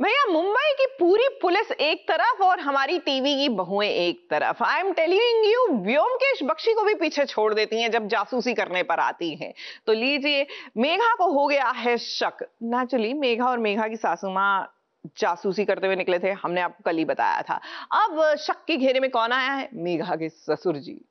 भैया मुंबई की पूरी पुलिस एक तरफ और हमारी टीवी की बहुएं एक तरफ। I am telling you, Byomkesh Bakshi को भी पीछे छोड़ देती हैं जब जासूसी करने पर आती हैं। तो लीजिए, मेघा को हो गया है शक। नेचुरली मेघा और मेघा की सासू मां जासूसी करते हुए निकले थे, हमने आपको कल ही बताया था। अब शक के घेरे में कौन आया है? मेघा के ससुर जी।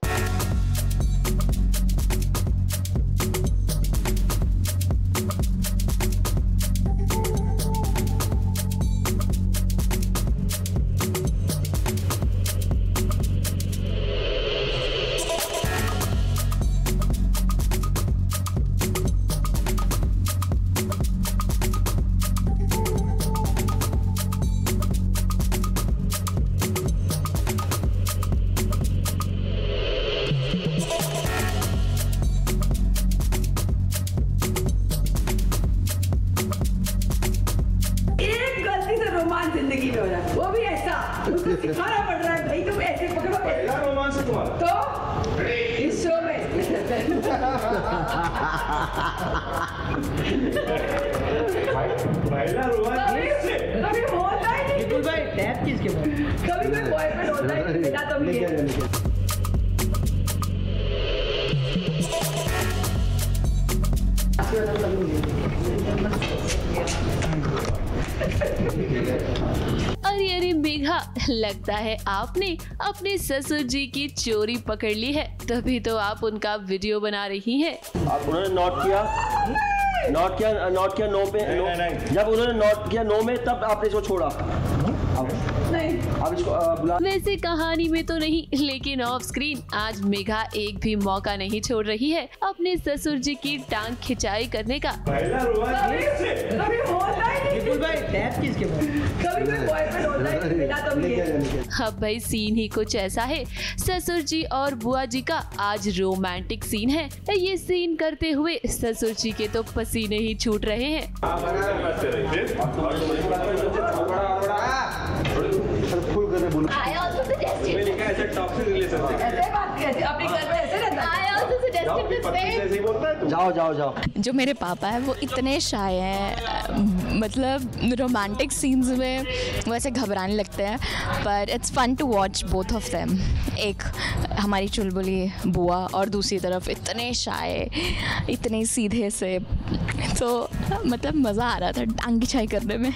जिंदगी में हो रहा है वो भी ऐसा, उसको सिखाना पड़ रहा है भाई, तुम ऐसे पकड़ो। पहला रोमांस है तुम्हारा तो इस शो में पहला रोमांस कभी होता ही नहीं। बिल्कुल भाई, टैप किसके बाद कभी कोई बॉयफ्रेंड होता है बिना तब के। अरे अरे मेघा, लगता है आपने अपने ससुर जी की चोरी पकड़ ली है, तभी तो आप उनका वीडियो बना रही हैं। आप उन्होंने नोट किया नो पे नहीं। जब उन्होंने नोट किया नो में तब आपने इसको छोड़ा। नहीं, आप इसको बुला। वैसे कहानी में तो नहीं, लेकिन ऑफ स्क्रीन आज मेघा एक भी मौका नहीं छोड़ रही है अपने ससुर जी की टांग खिंचाई करने का। अब भाई सीन ही कुछ ऐसा है, ससुर जी और बुआ जी का आज रोमांटिक सीन है। ये सीन करते हुए ससुर जी के तो पसीने ही छूट रहे हैं। जाओ जाओ जाओ। जो मेरे पापा है वो इतने शाय हैं, मतलब रोमांटिक सीन्स में वैसे घबराने लगते हैं, पर it's fun to watch both of them. एक हमारी चुलबुली बुआ और दूसरी तरफ इतने शाय, इतने सीधे से, तो मतलब मज़ा आ रहा था टांग खिंचाई करने में।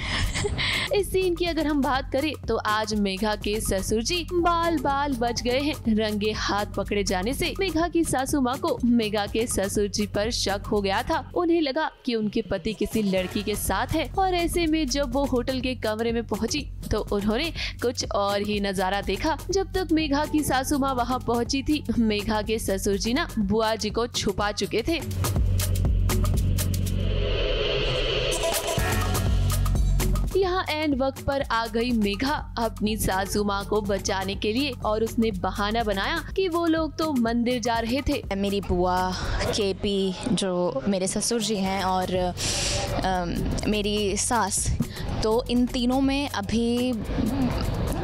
इस सीन की अगर हम बात करें तो आज मेघा के ससुर जी बाल बाल बच गए हैं। रंगे हाथ पकड़े जाने से मेघा की सासू माँ को मेघा के ससुर जी पर शक हो गया था। उन्हें लगा कि उनके पति किसी लड़की के साथ है, और ऐसे में जब वो होटल के कमरे में पहुंची तो उन्होंने कुछ और ही नजारा देखा। जब तक मेघा की सासू माँ वहाँ पहुंची थी, मेघा के ससुर जी ना बुआ जी को छुपा चुके थे। यहाँ एंड वक्त पर आ गई मेघा अपनी सासू माँ को बचाने के लिए, और उसने बहाना बनाया कि वो लोग तो मंदिर जा रहे थे। मेरी बुआ केपी जो मेरे ससुर जी हैं और मेरी सास, तो इन तीनों में अभी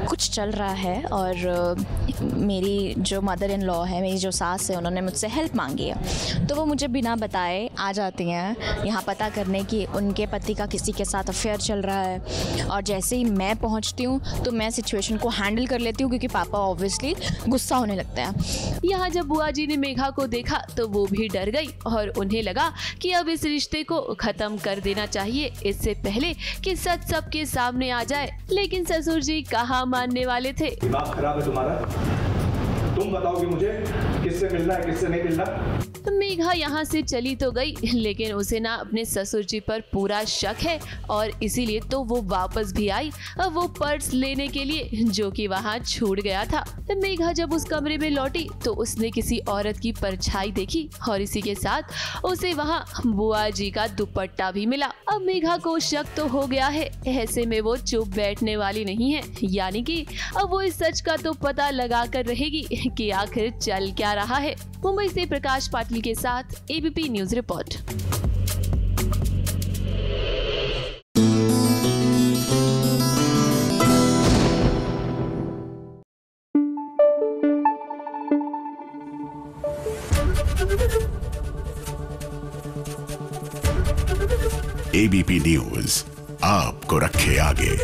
कुछ चल रहा है, और मेरी जो मदर इन लॉ है, मेरी जो सास है, उन्होंने मुझसे हेल्प मांगी है। तो वो मुझे बिना बताए आ जाती हैं यहाँ पता करने की उनके पति का किसी के साथ अफेयर चल रहा है। और जैसे ही मैं पहुँचती हूँ तो मैं सिचुएशन को हैंडल कर लेती हूँ, क्योंकि पापा ऑब्वियसली गुस्सा होने लगते हैं। यहाँ जब बुआ जी ने मेघा को देखा तो वो भी डर गई, और उन्हें लगा कि अब इस रिश्ते को खत्म कर देना चाहिए, इससे पहले कि सच सबके सामने आ जाए। लेकिन ससुर जी कहाँ मानने वाले थे। दिमाग खराब है तुम्हारा, तुम बताओगे मुझे किससे मिलना है किससे नहीं मिलना। मेघा यहाँ से चली तो गई, लेकिन उसे ना अपने ससुर जी पर पूरा शक है, और इसीलिए तो वो वापस भी आई वो पर्स लेने के लिए जो कि वहाँ छूट गया था। मेघा जब उस कमरे में लौटी तो उसने किसी औरत की परछाई देखी, और इसी के साथ उसे वहाँ बुआ जी का दुपट्टा भी मिला। अब मेघा को शक तो हो गया है, ऐसे में वो चुप बैठने वाली नहीं है, यानी कि अब वो इस सच का तो पता लगा कर रहेगी कि आखिर चल क्या रहा है। मुंबई से प्रकाश पाटिल के साथ ABP news report. ABP news आपको रखे आगे।